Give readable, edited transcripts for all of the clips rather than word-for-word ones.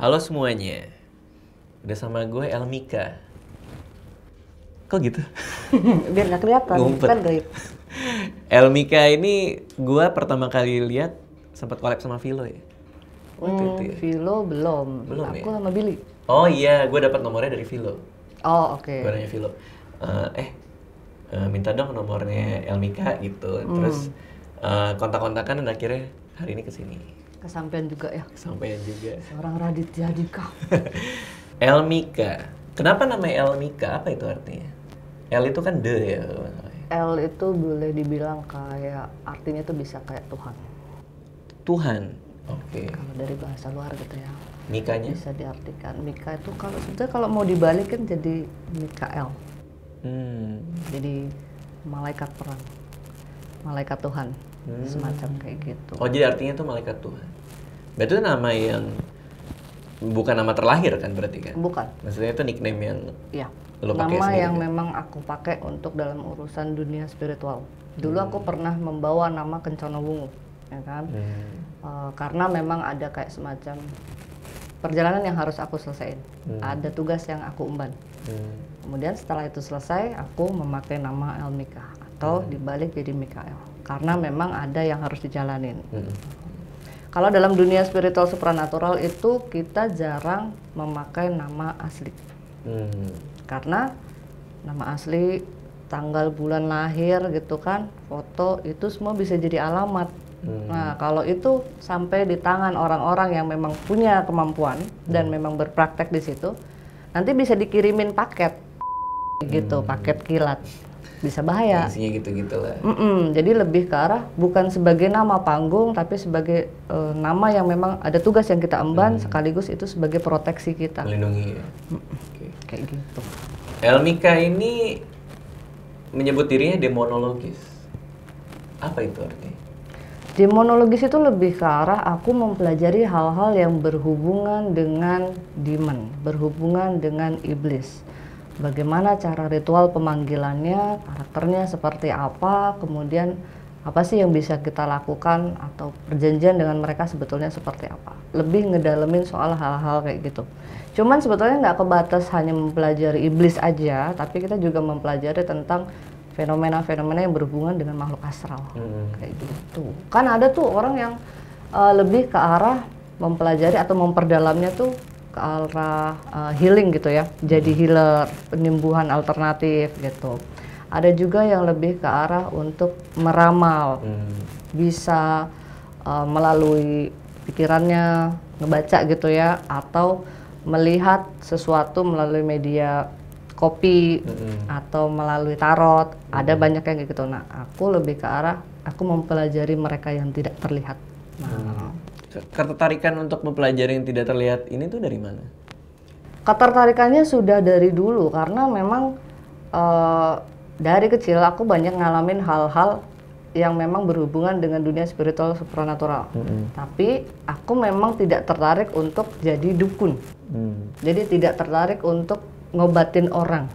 Halo semuanya, udah sama gue Elmika. Kok gitu? Biar nggak kelihatan, Ngumpet. kan gaib. Elmika ini gue pertama kali lihat sempat collab sama Vilo ya. Waktu itu ya. Vilo belum. Belum Aku ya? sama Billy. Oh iya, gue dapat nomornya dari Vilo. Oh oke. Gue nanya Vilo, minta dong nomornya Elmika gitu. Terus kontak-kontakan dan akhirnya hari ini kesini. Kesampean juga ya. Kesampaian juga. Seorang Raditya Dika. Elmika. Kenapa namanya Elmika? Apa itu artinya? L itu kan de ya. L itu boleh dibilang kayak artinya tuh bisa kayak Tuhan. Tuhan. Oke. Kalau dari bahasa luar gitu ya. Mikanya? Bisa diartikan. Mika itu kalau sebetulnya kalau mau dibalikin jadi Mikael. Jadi malaikat perang. Malaikat Tuhan. Semacam kayak gitu. Oh jadi artinya tuh malaikat Tuhan. Berarti itu nama yang bukan nama terlahir kan berarti kan? Bukan. Maksudnya itu nickname yang Iya. lo pakai Nama sendiri yang kan? memang aku pakai untuk dalam urusan dunia spiritual. Dulu aku pernah membawa nama Kencana Wungu, ya kan? Karena memang ada kayak semacam perjalanan yang harus aku selesaiin. Ada tugas yang aku emban. Kemudian setelah itu selesai, aku memakai nama Elmika atau dibalik jadi Mikael. Karena memang ada yang harus dijalanin. Kalau dalam dunia spiritual supranatural itu kita jarang memakai nama asli. Karena nama asli, tanggal bulan lahir gitu kan, foto itu semua bisa jadi alamat. Nah kalau itu sampai di tangan orang-orang yang memang punya kemampuan dan memang berpraktek di situ, nanti bisa dikirimin paket gitu, paket kilat, bisa bahaya. Isinya gitu-gitu lah. Jadi lebih ke arah bukan sebagai nama panggung, tapi sebagai nama yang memang ada tugas yang kita emban, sekaligus itu sebagai proteksi kita. Melindungi ya. Oke. Kayak gitu. Elmika ini menyebut dirinya demonologis. Apa itu artinya? Demonologis itu lebih ke arah aku mempelajari hal-hal yang berhubungan dengan demon, berhubungan dengan iblis. Bagaimana cara ritual pemanggilannya, karakternya seperti apa, kemudian apa sih yang bisa kita lakukan atau perjanjian dengan mereka sebetulnya seperti apa. Lebih ngedalemin soal hal-hal kayak gitu. Cuman sebetulnya nggak kebatas hanya mempelajari iblis aja, tapi kita juga mempelajari tentang fenomena-fenomena yang berhubungan dengan makhluk astral. Kayak gitu. Kan ada tuh orang yang lebih ke arah mempelajari atau memperdalamnya tuh ke arah healing gitu ya, jadi healer, penyembuhan alternatif gitu. Ada juga yang lebih ke arah untuk meramal, bisa melalui pikirannya ngebaca gitu ya, atau melihat sesuatu melalui media kopi atau melalui tarot. Ada banyak yang kayak gitu. Nah, aku lebih ke arah aku mempelajari mereka yang tidak terlihat. Nah, Ketertarikan untuk mempelajari yang tidak terlihat ini tuh dari mana? ketertarikannya sudah dari dulu karena memang dari kecil aku banyak ngalamin hal-hal yang memang berhubungan dengan dunia spiritual supranatural. Tapi aku memang tidak tertarik untuk jadi dukun. Jadi tidak tertarik untuk ngobatin orang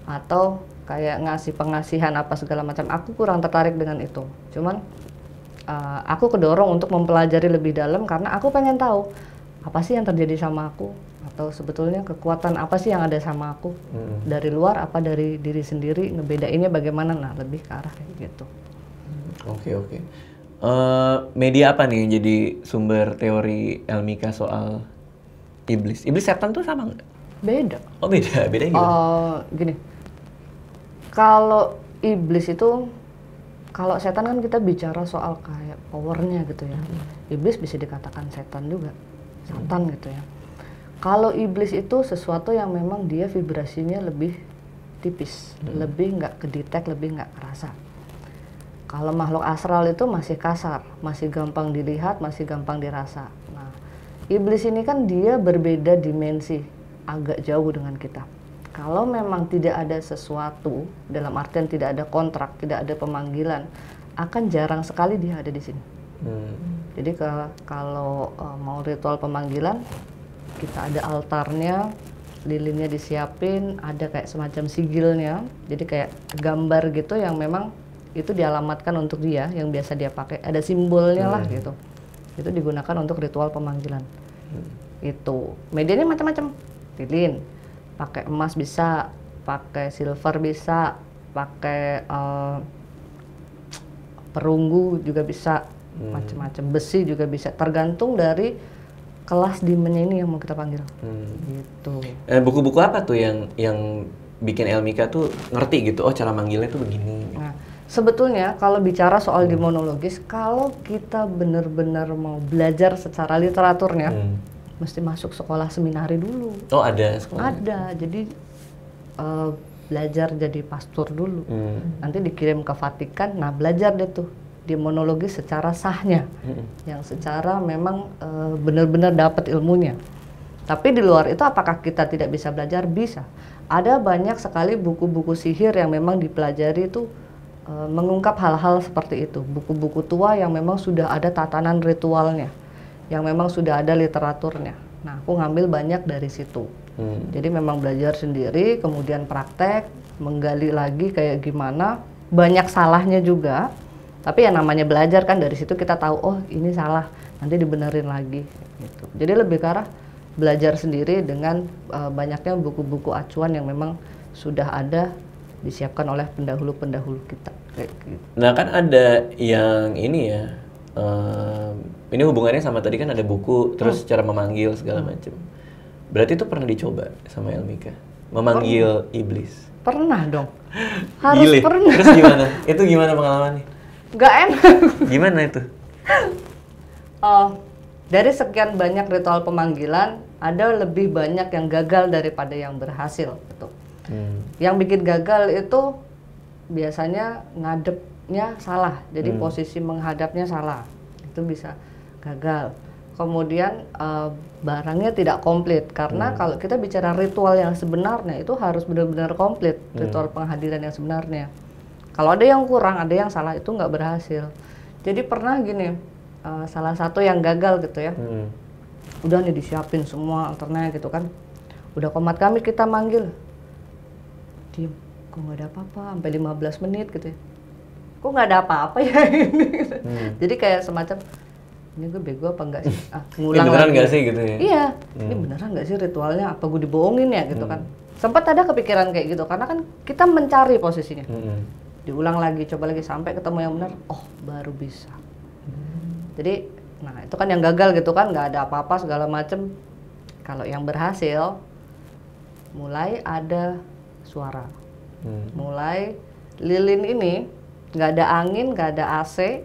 atau kayak ngasih pengasihan apa segala macam. Aku kurang tertarik dengan itu. Cuman aku kedorong untuk mempelajari lebih dalam karena aku pengen tahu apa sih yang terjadi sama aku, atau sebetulnya kekuatan apa sih yang ada sama aku, dari luar apa dari diri sendiri, ngebedainnya bagaimana. Nah, lebih ke arah kayak gitu. Oke. Media apa nih yang jadi sumber teori Elmika soal iblis? Iblis setan tuh sama nggak? Beda. Oh beda, bedanya gimana? Gini, kalau iblis itu, kalau setan kan kita bicara soal kayak powernya gitu ya. Iblis bisa dikatakan setan juga, satan gitu ya. Kalau iblis itu sesuatu yang memang dia vibrasinya lebih tipis, lebih nggak kedetek, lebih nggak kerasa. Kalau makhluk astral itu masih kasar, masih gampang dilihat, masih gampang dirasa. Nah, iblis ini kan dia berbeda dimensi, agak jauh dengan kita. Kalau memang tidak ada sesuatu, dalam artian tidak ada kontrak, tidak ada pemanggilan, akan jarang sekali dia ada di sini. Jadi kalau mau ritual pemanggilan, kita ada altarnya, lilinnya disiapin, ada kayak semacam sigilnya, jadi kayak gambar gitu yang memang itu dialamatkan untuk dia, yang biasa dia pakai, ada simbolnya lah gitu. Itu digunakan untuk ritual pemanggilan. Itu medianya macam-macam, lilin, pakai emas bisa, pakai silver bisa, pakai perunggu juga bisa, macam-macam, besi juga bisa, tergantung dari kelas dimennya ini yang mau kita panggil. Gitu. Buku-buku apa tuh yang bikin Elmika tuh ngerti gitu, oh cara manggilnya tuh begini. Nah, sebetulnya kalau bicara soal demonologis, kalau kita benar-benar mau belajar secara literaturnya, mesti masuk sekolah seminari dulu. Oh ada sekolah? Ada, jadi belajar jadi pastor dulu. Nanti dikirim ke Vatikan, nah belajar deh tuh demonologi secara sahnya, yang secara memang benar-benar dapat ilmunya. Tapi di luar itu apakah kita tidak bisa belajar? Bisa. Ada banyak sekali buku-buku sihir yang memang dipelajari itu mengungkap hal-hal seperti itu. Buku-buku tua yang memang sudah ada tatanan ritualnya, yang memang sudah ada literaturnya. Nah, aku ngambil banyak dari situ. Jadi memang belajar sendiri, kemudian praktek, menggali lagi kayak gimana. Banyak salahnya juga, tapi yang namanya belajar kan dari situ kita tahu, oh ini salah, nanti dibenerin lagi. Gitu. Jadi lebih ke arah belajar sendiri dengan banyaknya buku-buku acuan yang memang sudah ada disiapkan oleh pendahulu-pendahulu kita. Kayak gitu. Nah kan ada yang ini ya, ini hubungannya sama tadi kan ada buku, terus cara memanggil segala macam. Berarti itu pernah dicoba sama Elmika? Memanggil iblis? Pernah dong. Harus Gile. pernah. Terus gimana? Itu gimana pengalamannya? Gak enak. Gimana itu? Dari sekian banyak ritual pemanggilan, ada lebih banyak yang gagal daripada yang berhasil. Gitu. Yang bikin gagal itu biasanya ngadepnya salah, jadi posisi menghadapnya salah, itu bisa gagal. Kemudian barangnya tidak komplit, karena kalau kita bicara ritual yang sebenarnya itu harus benar-benar komplit, ritual penghadiran yang sebenarnya. Kalau ada yang kurang, ada yang salah, itu nggak berhasil. Jadi pernah gini, salah satu yang gagal gitu ya, udah nih disiapin semua alternate gitu kan, udah komat kami kita manggil, diem, kok nggak ada apa-apa, sampai 15 menit gitu ya, kok nggak ada apa-apa ya ini. Jadi kayak semacam, ini gue bego apa enggak sih? Ngulang beneran lagi. nggak sih gitu ya? Iya, ini beneran nggak sih ritualnya? Apa gue dibohongin ya gitu kan? Sempat ada kepikiran kayak gitu, karena kan kita mencari posisinya. Diulang lagi, coba lagi sampai ketemu yang benar. Oh, baru bisa. Jadi, nah itu kan yang gagal gitu kan, nggak ada apa-apa segala macem. Kalau yang berhasil, mulai ada suara, mulai lilin ini nggak ada angin, nggak ada AC,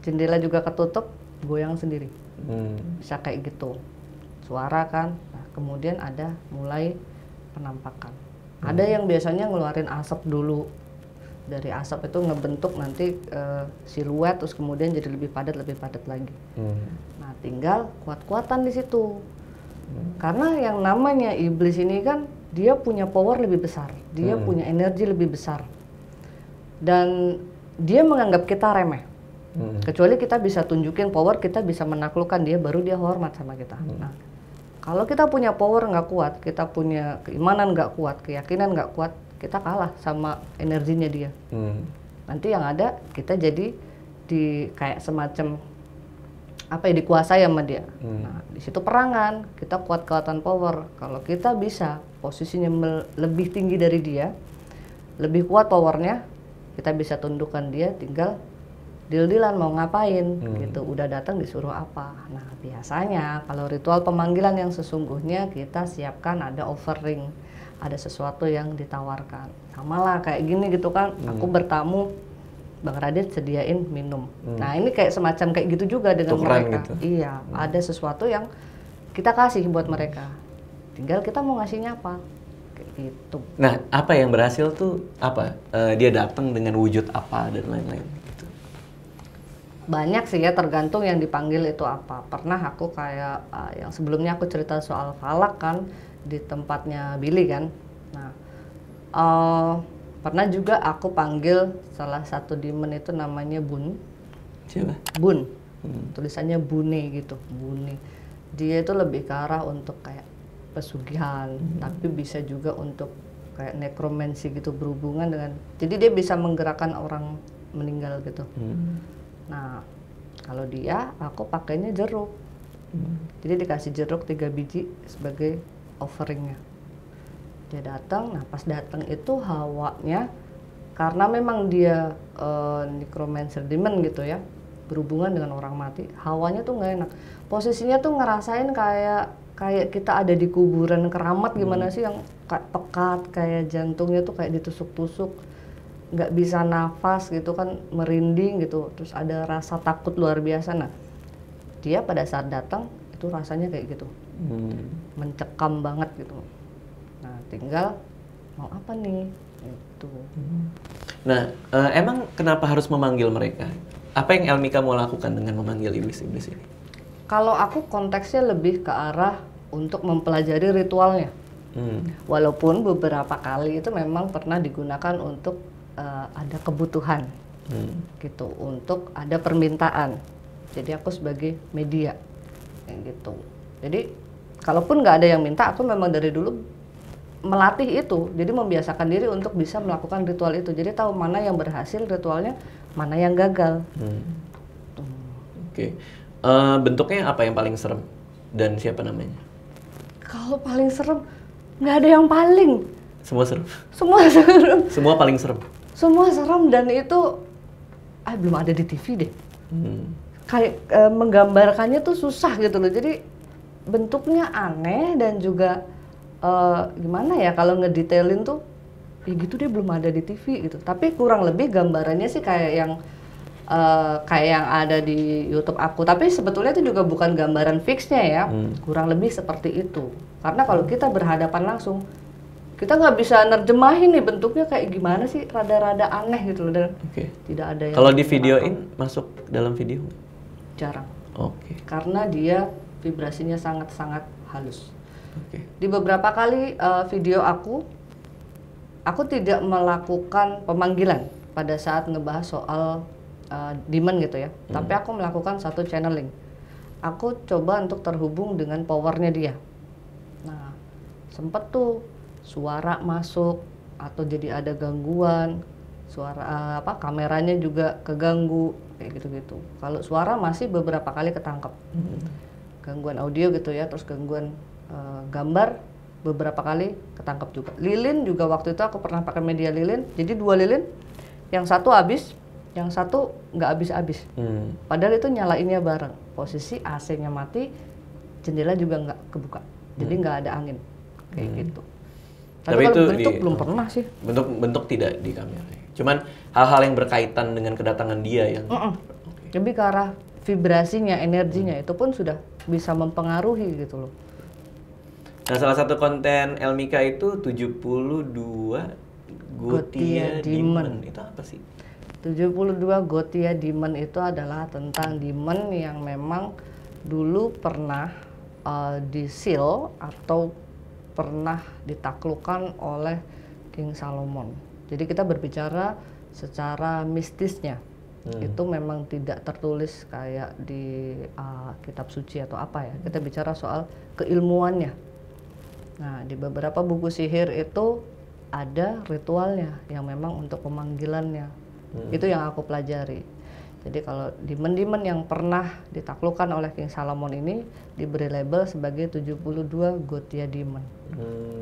jendela juga ketutup, goyang sendiri. Bisa kayak gitu, suara kan. Nah, kemudian ada mulai penampakan. Ada yang biasanya ngeluarin asap dulu, dari asap itu ngebentuk nanti siluet, terus kemudian jadi lebih padat lagi. Nah, tinggal kuat-kuatan di situ. Karena yang namanya iblis ini kan dia punya power lebih besar, dia punya energi lebih besar, dan dia menganggap kita remeh. Kecuali kita bisa tunjukin power, kita bisa menaklukkan dia, baru dia hormat sama kita. Nah, kalau kita punya power nggak kuat, kita punya keimanan nggak kuat, keyakinan nggak kuat, kita kalah sama energinya dia. Nanti yang ada kita jadi di kayak semacam apa ya, dikuasai sama dia. Nah, di situ perangan, kita kuat-kuatan power. Kalau kita bisa posisinya lebih tinggi dari dia, lebih kuat powernya, kita bisa tundukkan dia, tinggal deal-dealan mau ngapain gitu. Udah datang disuruh apa. Nah, biasanya kalau ritual pemanggilan yang sesungguhnya kita siapkan ada offering, ada sesuatu yang ditawarkan. Sama lah kayak gini gitu kan, aku bertamu, Bang Radit sediain minum. Nah, ini kayak semacam kayak gitu juga dengan tukeran mereka. gitu. Iya, ada sesuatu yang kita kasih buat mereka. Tinggal kita mau ngasihnya apa. Kayak gitu. Nah, apa yang berhasil tuh apa? Dia datang dengan wujud apa dan lain-lain gitu. Banyak sih ya, tergantung yang dipanggil itu apa. Pernah aku kayak yang sebelumnya aku cerita soal falak kan di tempatnya Billy kan. Nah, pernah juga aku panggil salah satu demon itu namanya Bun. Siapa? Bun. Tulisannya Bune gitu, Bune. Dia itu lebih ke arah untuk kayak pesugihan, tapi bisa juga untuk kayak nekromansi gitu, berhubungan dengan, jadi dia bisa menggerakkan orang meninggal gitu. Nah, kalau dia, aku pakainya jeruk. Jadi dikasih jeruk 3 biji sebagai offeringnya. Dia datang, nah pas datang itu hawanya, karena memang dia necromancer demon gitu ya, berhubungan dengan orang mati, hawanya tuh nggak enak. Posisinya tuh ngerasain kayak kita ada di kuburan keramat gimana sih, yang kayak pekat, kayak jantungnya tuh kayak ditusuk-tusuk, nggak bisa nafas gitu kan, merinding gitu, terus ada rasa takut luar biasa. Nah dia pada saat datang itu rasanya kayak gitu, mencekam banget gitu. Nah tinggal mau apa nih itu. Nah, emang kenapa harus memanggil mereka? Apa yang Elmika mau lakukan dengan memanggil iblis-iblis ini? Kalau aku konteksnya lebih ke arah untuk mempelajari ritualnya. Walaupun beberapa kali itu memang pernah digunakan untuk ada kebutuhan, gitu, untuk ada permintaan. Jadi aku sebagai media, kayak gitu. Jadi kalaupun nggak ada yang minta, aku memang dari dulu melatih itu. Jadi membiasakan diri untuk bisa melakukan ritual itu. Jadi tahu mana yang berhasil ritualnya, mana yang gagal. Oke. Bentuknya apa yang paling serem dan siapa namanya? Kalau paling serem, nggak ada yang paling. Semua serem. Semua serem. Semua paling serem. Semua serem, dan itu belum ada di TV deh. Kayak menggambarkannya tuh susah gitu loh. Jadi bentuknya aneh dan juga gimana ya kalau ngedetailin tuh ya gitu, dia belum ada di TV gitu. Tapi kurang lebih gambarannya sih kayak yang ada di YouTube aku. Tapi sebetulnya itu juga bukan gambaran fixnya ya. Kurang lebih seperti itu. Karena kalau kita berhadapan langsung, kita nggak bisa nerjemahin nih bentuknya kayak gimana sih, rada-rada aneh gitu loh. Dan tidak ada yang kalau di videoin masuk dalam video? Jarang. Karena dia vibrasinya sangat-sangat halus. Di beberapa kali video aku tidak melakukan pemanggilan pada saat ngebahas soal demon gitu ya. Tapi aku melakukan satu channeling. Aku coba untuk terhubung dengan powernya dia. Nah, sempet tuh suara masuk atau jadi ada gangguan, suara kameranya juga keganggu kayak gitu-gitu. Kalau suara masih beberapa kali ketangkep. Gangguan audio gitu ya, terus gangguan gambar beberapa kali ketangkep juga. Lilin juga waktu itu aku pernah pakai media lilin, jadi 2 lilin, yang satu habis, yang satu nggak habis-habis. Padahal itu nyalainnya bareng. Posisi AC-nya mati, jendela juga nggak kebuka, jadi nggak ada angin kayak gitu. Tapi itu bentuk belum pernah sih. Bentuk tidak di kamera. Cuman hal-hal yang berkaitan dengan kedatangan dia yang lebih ke arah vibrasinya, energinya itu pun sudah bisa mempengaruhi gitu loh. Nah, salah satu konten Elmika itu 72 Gotia Demon. Itu apa sih? 72 Gotia Demon itu adalah tentang demon yang memang dulu pernah diseal atau pernah ditaklukkan oleh King Solomon. Jadi kita berbicara secara mistisnya. Itu memang tidak tertulis kayak di kitab suci atau apa ya. Kita bicara soal keilmuannya. Nah, di beberapa buku sihir itu ada ritualnya yang memang untuk pemanggilannya. Itu yang aku pelajari. Jadi kalau demon-demon yang pernah ditaklukkan oleh King Solomon ini diberi label sebagai 72 Gotia Demon.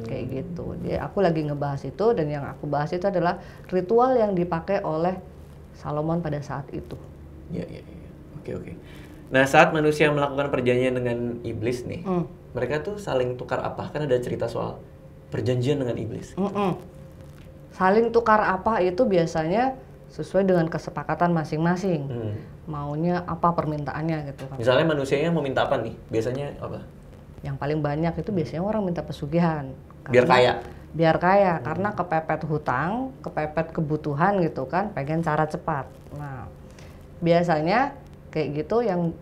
Kayak gitu. Jadi aku lagi ngebahas itu, dan yang aku bahas itu adalah ritual yang dipakai oleh Solomon pada saat itu. Iya. Oke. Nah, saat manusia melakukan perjanjian dengan iblis nih, mereka tuh saling tukar apa? Kan ada cerita soal perjanjian dengan iblis. Saling tukar apa itu biasanya sesuai dengan kesepakatan masing-masing. Maunya apa permintaannya gitu kan. Misalnya manusianya mau minta apa nih? Biasanya apa? Yang paling banyak itu biasanya orang minta pesugihan. Biar kaya? Biar kaya, karena kepepet hutang, kepepet kebutuhan gitu kan, pengen cara cepat. Nah, biasanya kayak gitu yang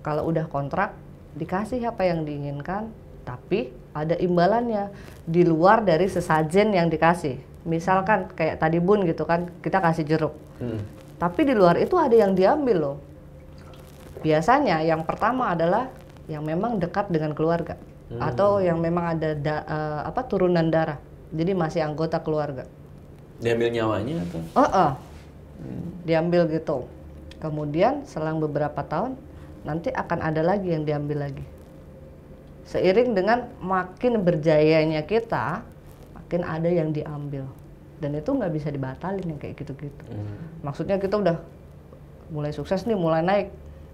kalau udah kontrak dikasih apa yang diinginkan, tapi ada imbalannya di luar dari sesajen yang dikasih. Misalkan kayak tadi Bun gitu kan, kita kasih jeruk, tapi di luar itu ada yang diambil loh. Biasanya yang pertama adalah yang memang dekat dengan keluarga, atau yang memang ada turunan darah, jadi masih anggota keluarga. Diambil nyawanya atau? Diambil gitu. Kemudian selang beberapa tahun nanti akan ada lagi yang diambil lagi. Seiring dengan makin berjayanya kita, makin ada yang diambil. Dan itu nggak bisa dibatalin yang kayak gitu-gitu. Maksudnya kita udah mulai sukses nih, mulai naik.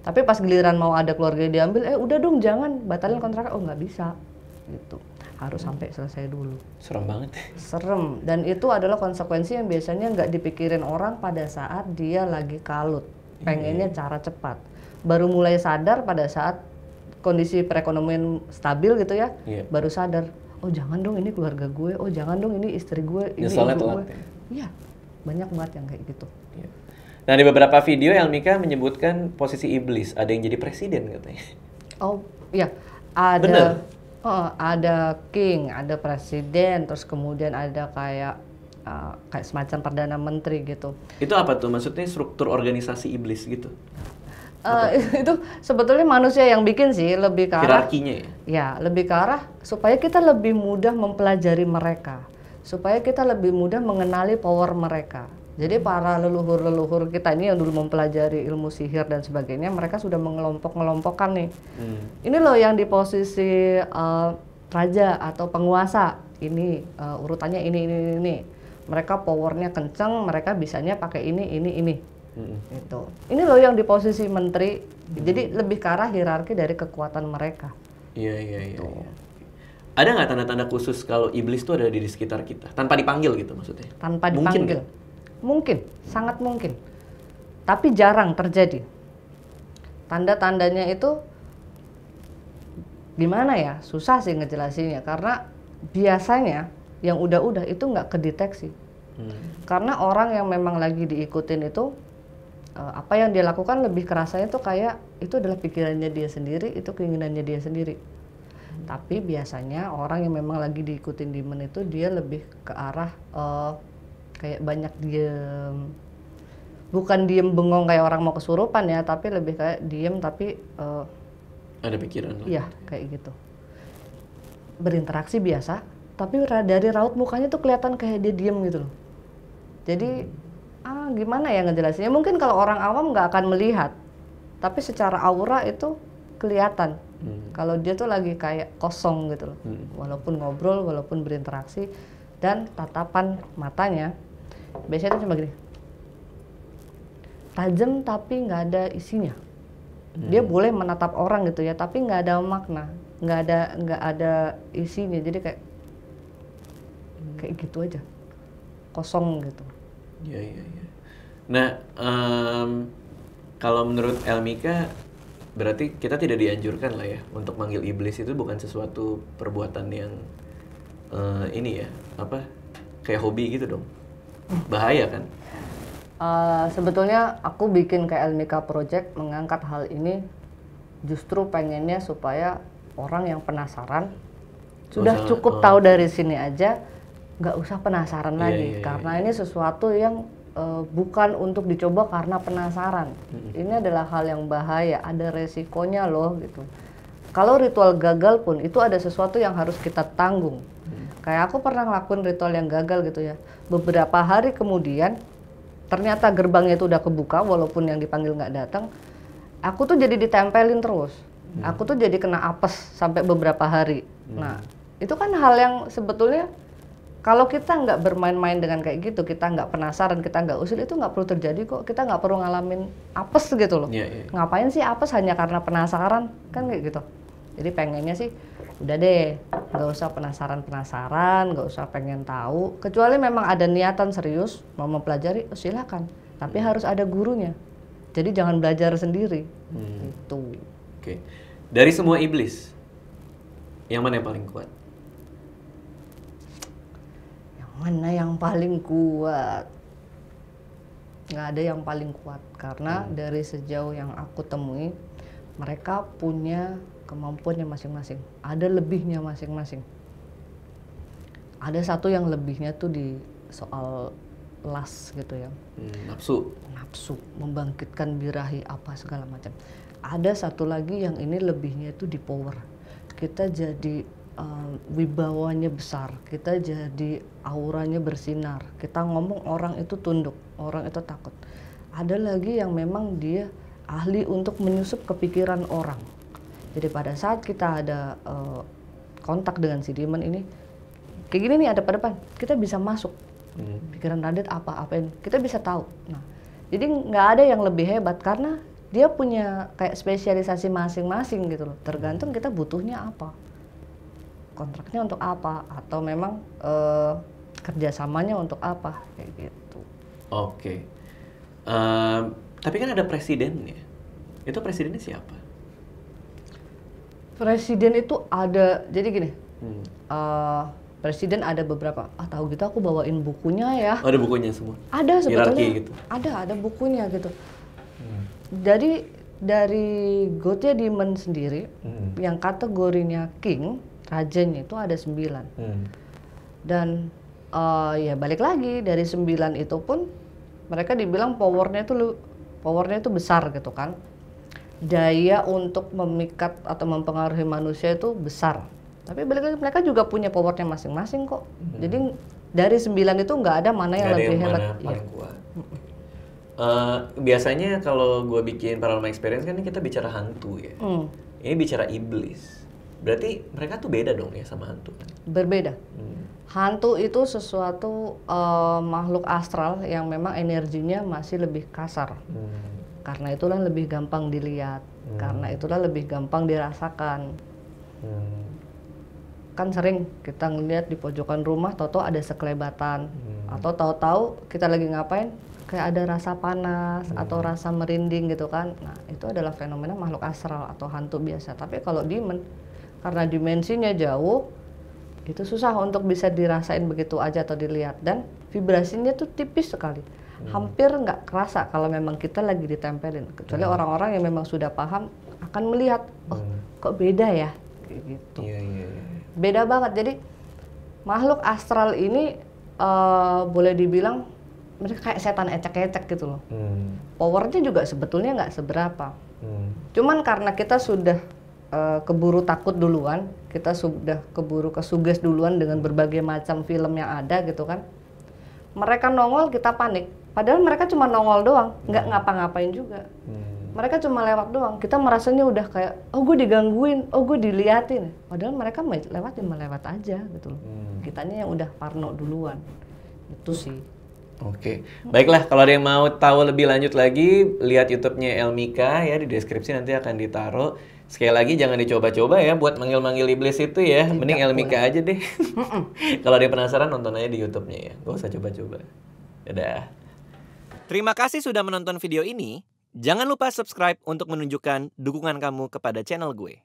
Tapi pas giliran mau ada keluarga yang diambil, udah dong jangan, batalin kontraknya. Oh nggak bisa, gitu. Harus sampai selesai dulu. Serem banget. Serem, dan itu adalah konsekuensi yang biasanya nggak dipikirin orang pada saat dia lagi kalut, pengennya cara cepat. Baru mulai sadar pada saat kondisi perekonomian stabil gitu ya, baru sadar, oh jangan dong ini keluarga gue, oh jangan dong ini istri gue, ini ibu gue. Iya, banyak banget yang kayak gitu. Nah di beberapa video Elmika menyebutkan posisi iblis, ada yang jadi presiden katanya. Oh iya, ada. Ada king, ada presiden, terus kemudian ada kayak semacam perdana menteri gitu. Itu apa tuh? Maksudnya struktur organisasi iblis gitu? Itu sebetulnya manusia yang bikin sih, lebih ke arah hierarkinya ya? Ya, lebih ke arah supaya kita lebih mudah mempelajari mereka, supaya kita lebih mudah mengenali power mereka. Jadi para leluhur-leluhur kita ini yang dulu mempelajari ilmu sihir dan sebagainya, mereka sudah mengelompok-ngelompokkan nih. Ini loh yang di posisi raja atau penguasa, ini urutannya ini. Mereka powernya kenceng, mereka bisanya pakai ini. Itu. Ini loh yang di posisi menteri, jadi lebih ke arah hierarki dari kekuatan mereka. Iya. Ada nggak tanda-tanda khusus kalau iblis itu ada di sekitar kita, tanpa dipanggil gitu maksudnya? Tanpa dipanggil. Mungkin, sangat mungkin. Tapi jarang terjadi. Tanda-tandanya itu gimana ya? Susah sih ngejelasinnya karena biasanya yang udah-udah itu nggak kedeteksi. Karena orang yang memang lagi diikutin itu apa yang dia lakukan lebih kerasanya tuh kayak itu adalah pikirannya dia sendiri, itu keinginannya dia sendiri. Tapi biasanya orang yang memang lagi diikutin demon itu dia lebih ke arah kayak banyak diem, bukan diem bengong kayak orang mau kesurupan ya, tapi lebih kayak diem tapi ada pikiran. Iya, kayak gitu. Berinteraksi biasa, tapi dari raut mukanya tuh kelihatan kayak dia diem gitu loh. Jadi gimana ya ngejelasinnya? Mungkin kalau orang awam nggak akan melihat, tapi secara aura itu kelihatan. Kalau dia tuh lagi kayak kosong gitu loh, walaupun ngobrol, walaupun berinteraksi, dan tatapan matanya biasanya itu cuma gini, tajam tapi nggak ada isinya. Dia boleh menatap orang gitu ya, tapi nggak ada makna, nggak ada isinya. Jadi kayak gitu aja, kosong gitu. Iya. Nah, kalau menurut Elmika, berarti kita tidak dianjurkan lah ya untuk manggil iblis. Itu bukan sesuatu perbuatan yang ini ya, kayak hobi gitu dong. Bahaya kan? Sebetulnya aku bikin kayak Elmika Project mengangkat hal ini justru pengennya supaya orang yang penasaran sudah cukup tahu dari sini aja, nggak usah penasaran lagi. Karena ini sesuatu yang bukan untuk dicoba karena penasaran. Ini adalah hal yang bahaya, ada resikonya loh gitu. Kalau ritual gagal pun itu ada sesuatu yang harus kita tanggung. Kayak aku pernah ngelakuin ritual yang gagal gitu ya. Beberapa hari kemudian ternyata gerbangnya itu udah kebuka walaupun yang dipanggil nggak datang. Aku tuh jadi ditempelin terus. Aku tuh jadi kena apes sampai beberapa hari. Nah, itu kan hal yang sebetulnya kalau kita nggak bermain-main dengan kayak gitu, kita nggak penasaran, kita nggak usil, itu nggak perlu terjadi kok. Kita nggak perlu ngalamin apes gitu loh. Ngapain sih apes hanya karena penasaran? Kan kayak gitu. Jadi pengennya sih udah deh, nggak usah penasaran, nggak usah pengen tahu. Kecuali memang ada niatan serius mau mempelajari, silakan. Tapi harus ada gurunya. Jadi jangan belajar sendiri. Itu. Oke. Dari semua iblis, yang mana yang paling kuat? Yang mana yang paling kuat? Nggak ada yang paling kuat karena dari sejauh yang aku temui, mereka punya kemampuannya masing-masing, ada lebihnya masing-masing. Ada satu yang lebihnya tuh di soal las gitu ya, nafsu, membangkitkan birahi apa segala macam. Ada satu lagi yang ini lebihnya itu di power. Kita jadi wibawanya besar, kita jadi auranya bersinar. Kita ngomong orang itu tunduk, orang itu takut. Ada lagi yang memang dia ahli untuk menyusup ke pikiran orang. Jadi pada saat kita ada kontak dengan si demon ini, kayak gini nih ada pada depan, kita bisa masuk pikiran Radit apa-apain, kita bisa tahu. Nah, jadi nggak ada yang lebih hebat karena dia punya kayak spesialisasi masing-masing gitu loh. Tergantung kita butuhnya apa, kontraknya untuk apa, atau memang kerjasamanya untuk apa, kayak gitu. Oke. Tapi kan ada presidennya. Itu presidennya siapa? Presiden itu ada, jadi gini, presiden ada beberapa. Tahu gitu aku bawain bukunya ya. Oh, ada bukunya semua? Ada sebetulnya. Hierarki gitu? Ada bukunya gitu. Jadi dari Gothia Demon sendiri, yang kategorinya King, rajanya itu ada 9. Dan ya balik lagi, dari 9 itu pun mereka dibilang powernya itu besar gitu kan. Daya untuk memikat atau mempengaruhi manusia itu besar. Tapi balik lagi mereka juga punya powernya masing-masing kok. Jadi dari 9 itu nggak ada mana yang lebih hebat. Mana paling kuat. Biasanya kalau gue bikin paranormal experience kan ini kita bicara hantu ya. Ini bicara iblis. Berarti mereka tuh beda dong ya sama hantu kan? Berbeda. Hantu itu sesuatu makhluk astral yang memang energinya masih lebih kasar. Karena itulah lebih gampang dilihat. Karena itulah lebih gampang dirasakan. Kan sering kita ngeliat di pojokan rumah, tahu-tahu ada sekelebatan. Atau tahu-tahu kita lagi ngapain, kayak ada rasa panas atau rasa merinding gitu kan. Nah, itu adalah fenomena makhluk astral atau hantu biasa. Tapi kalau demon, karena dimensinya jauh, itu susah untuk bisa dirasain begitu aja atau dilihat. Dan vibrasinya tuh tipis sekali. Hampir nggak kerasa kalau memang kita lagi ditempelin. Kecuali orang-orang yang memang sudah paham akan melihat, oh kok beda ya, kayak gitu. Beda banget. Jadi makhluk astral ini boleh dibilang mereka kayak setan ecek-ecek gitu loh. Powernya juga sebetulnya nggak seberapa. Cuman karena kita sudah keburu takut duluan, kita sudah keburu kesuges duluan dengan berbagai macam film yang ada gitu kan. Mereka nongol, kita panik. Padahal mereka cuma nongol doang, nggak ngapa-ngapain juga. Mereka cuma lewat doang. Kita merasanya udah kayak, oh gue digangguin, oh gue diliatin. Padahal mereka lewat aja gitu loh. Kitanya yang udah parno duluan. Itu sih. Oke. Baiklah, kalau ada yang mau tahu lebih lanjut lagi, lihat YouTube-nya Elmika ya, di deskripsi nanti akan ditaruh. Sekali lagi jangan dicoba-coba ya buat manggil-manggil iblis itu ya. Mending Elmika aja deh. Kalau ada yang penasaran nonton aja di YouTube-nya ya. Gak usah coba-coba. Dadah. Terima kasih sudah menonton video ini. Jangan lupa subscribe untuk menunjukkan dukungan kamu kepada channel gue.